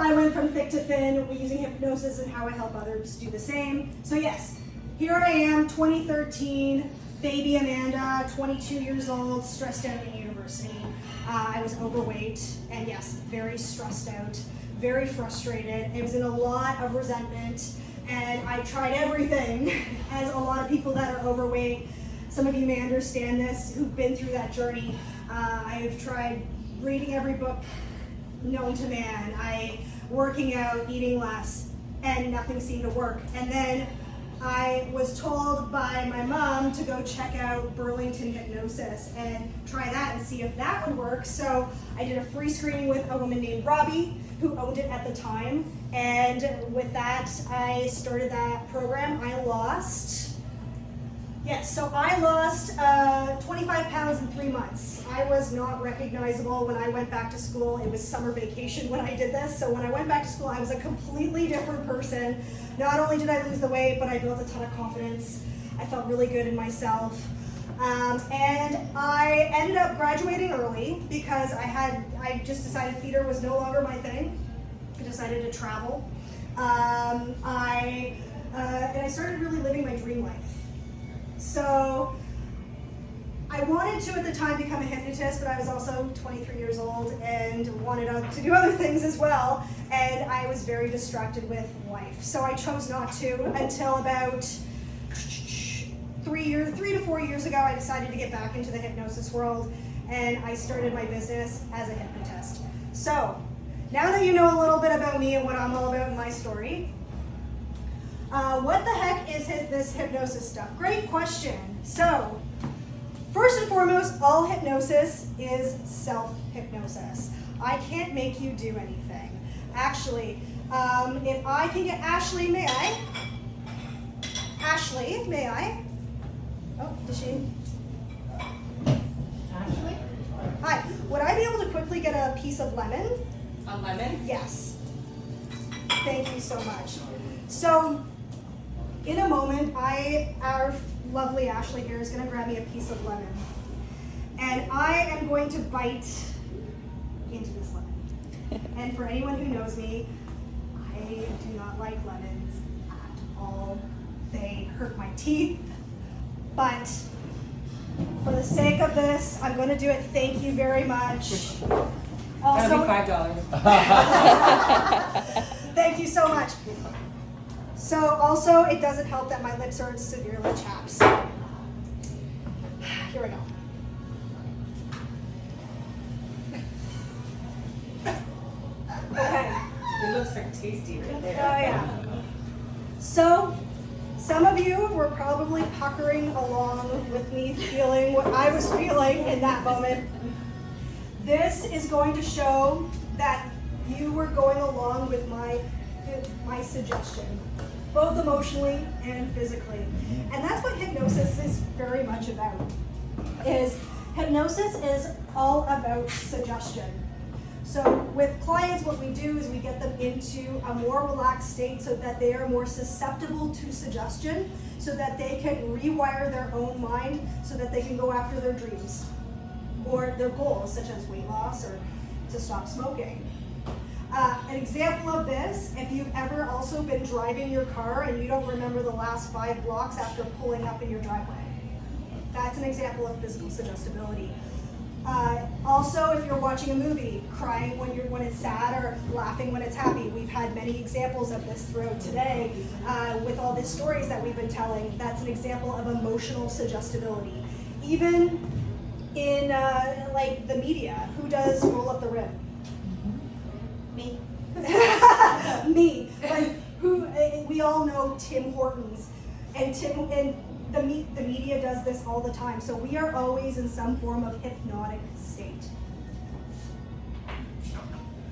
I went from thick to thin using hypnosis and how I help others do the same. So yes, here I am, 2013, baby Amanda, 22 years old, stressed out in university. I was overweight and yes, very stressed out, very frustrated. It was in a lot of resentment and I tried everything as a lot of people that are overweight. Some of you may understand this who've been through that journey. I've tried reading every book known to man, working out, eating less, and nothing seemed to work. And then I was told by my mom to go check out Burlington Hypnosis and try that and see if that would work. So I did a free screening with a woman named Robbie, who owned it at the time. And with that, I started that program. I lost 25 pounds in 3 months. I was not recognizable when I went back to school. It was summer vacation when I did this. So when I went back to school, I was a completely different person. Not only did I lose the weight, but I built a ton of confidence. I felt really good in myself. And I ended up graduating early because I just decided theater was no longer my thing. I decided to travel. And I started really living my dream life. So I wanted to at the time become a hypnotist, but I was also 23 years old and wanted to do other things as well. And I was very distracted with life. So I chose not to until about 3 to 4 years ago, I decided to get back into the hypnosis world and I started my business as a hypnotist. So now that you know a little bit about me and what I'm all about in my story, what the heck is this hypnosis stuff? Great question. So, first and foremost, all hypnosis is self-hypnosis. I can't make you do anything. Actually, if I can get Ashley, may I? Ashley, may I? Oh, does she? Ashley? Hi, would I be able to quickly get a piece of lemon? A lemon? Yes. Thank you so much. So, in a moment, our lovely Ashley here is going to grab me a piece of lemon. And I am going to bite into this lemon. And for anyone who knows me, I do not like lemons at all. They hurt my teeth. But for the sake of this, I'm going to do it. Thank you very much. That'll be $5. Thank you so much. So also, it doesn't help that my lips are severely chapped. So here we go. Okay. It looks like tasty right Oh there. yeah. So some of you were probably puckering along with me, feeling what I was feeling in that moment. This is going to show that you were going along with my suggestion, both emotionally and physically. And that's what hypnosis is very much about. Hypnosis is all about suggestion. So with clients, what we do is we get them into a more relaxed state so that they are more susceptible to suggestion, so that they can rewire their own mind so that they can go after their dreams or their goals, such as weight loss or to stop smoking. An example of this, if you've ever also been driving your car and you don't remember the last 5 blocks after pulling up in your driveway. That's an example of physical suggestibility. Also, if you're watching a movie, crying when it's sad or laughing when it's happy. We've had many examples of this throughout today with all the stories that we've been telling. That's an example of emotional suggestibility. Even in like the media, who does roll up the rim? Me. Me. Like we all know Tim Hortons, and the media does this all the time. So we are always in some form of hypnotic state.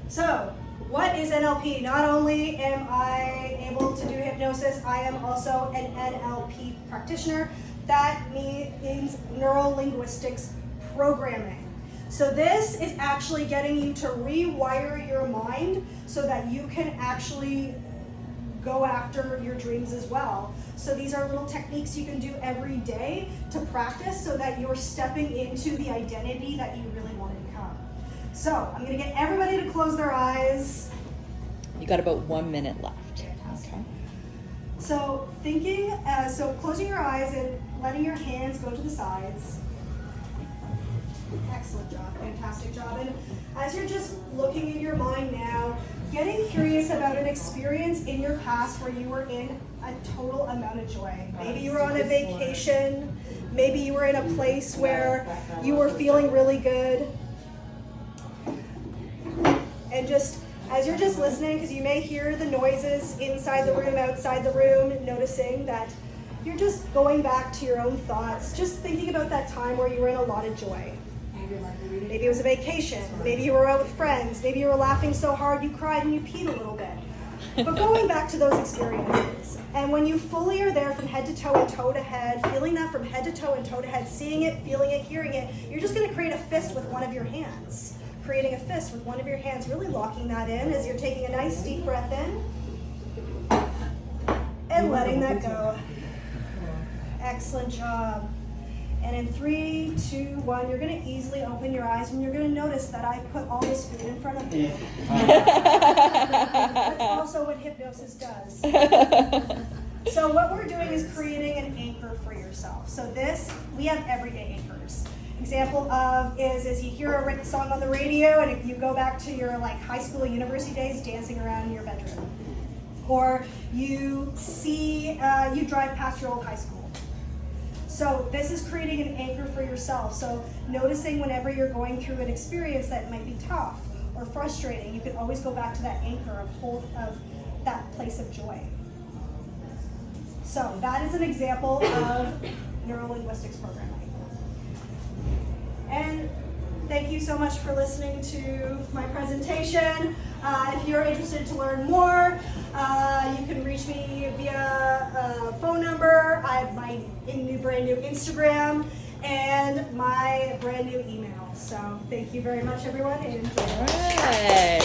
So what is NLP? Not only am I able to do hypnosis, I am also an NLP practitioner. That means neuro-linguistics programming. So this is actually getting you to rewire your mind so that you can actually go after your dreams as well. So these are little techniques you can do every day to practice so that you're stepping into the identity that you really want to become. So I'm going to get everybody to close their eyes. got about 1 minute left. Fantastic. Okay. So thinking, so closing your eyes and letting your hands go to the sides. Excellent job, fantastic job. And as you're just looking in your mind now, getting curious about an experience in your past where you were in a total amount of joy. Maybe you were on a vacation, maybe you were in a place where you were feeling really good. And just, as you're just listening, because you may hear the noises inside the room, outside the room, noticing that you're just going back to your own thoughts, just thinking about that time where you were in a lot of joy. Maybe it was a vacation, maybe you were out with friends, maybe you were laughing so hard you cried and you peed a little bit. But going back to those experiences, and when you fully are there from head to toe and toe to head, feeling that from head to toe and toe to head, seeing it, feeling it, hearing it, you're just going to create a fist with one of your hands. Creating a fist with one of your hands, really locking that in as you're taking a nice deep breath in and letting that go. Excellent job. And in 3, 2, 1, you're going to easily open your eyes and you're going to notice that I put all this food in front of you. That's also what hypnosis does. So what we're doing is creating an anchor for yourself. So this, we have everyday anchors. Example of is you hear a song on the radio and if you go back to your like high school, university days, dancing around in your bedroom. Or you see, you drive past your old high school. So this is creating an anchor for yourself. So noticing whenever you're going through an experience that might be tough or frustrating, you can always go back to that anchor of that place of joy. So that is an example of neuro-linguistics programming. And thank you so much for listening to my presentation. If you're interested to learn more, you can reach me via phone number. I have my brand new Instagram and my brand new email. So thank you very much, everyone, and enjoy. All right.